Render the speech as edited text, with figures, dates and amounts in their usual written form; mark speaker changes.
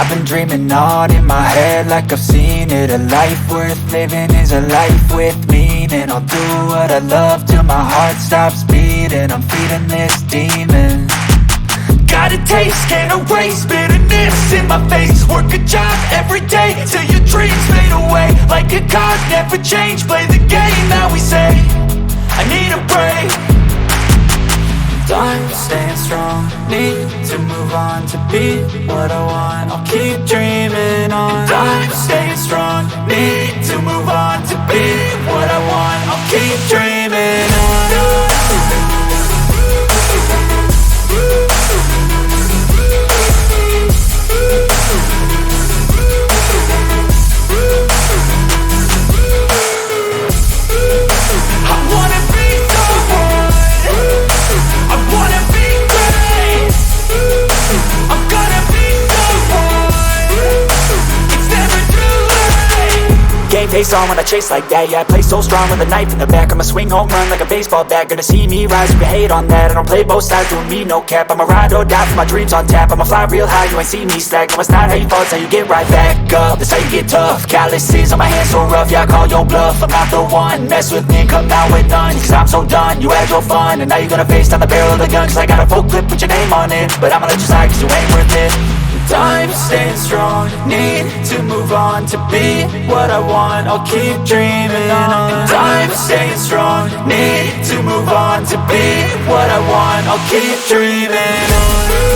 Speaker 1: I've been dreaming on in my head like I've seen it. A life worth living is a life with meaning. I'll do what I love till my heart stops beating. I'm feeding this demon. Got a taste, can't erase bitterness in my face. Work a job every day till your dreams fade away. Like a card, never change, play the game that we say. I need a break. I'm staying strong, need to move on to be what I want. I'll keep dreaming on. I'm staying strong, need to move on to be what I want. I'll keep dreaming on. Face on when I chase like that. Yeah, I play so strong with a knife in the back. I'ma swing home run like a baseball bat. Gonna see me rise, you can hate on that. I don't play both sides, doing me no cap. I'ma ride or die for my dreams on tap. I'ma fly real high, you ain't see me slack. No, it's not how you fall, it's how you get right back up. That's how you get tough. Calluses on my hands so rough, yeah, I call your bluff. I'm not the one, mess with me and come out with none. Cause I'm so done, you had your fun. And now you're gonna face down the barrel of the gun. Cause I got a full clip with your name on it. But I'ma let you slide cause you ain't worth it. I'm staying strong, need to move on to be what I want. I'll keep dreaming on. I'm staying strong, need to move on to be what I want. I'll keep dreaming on.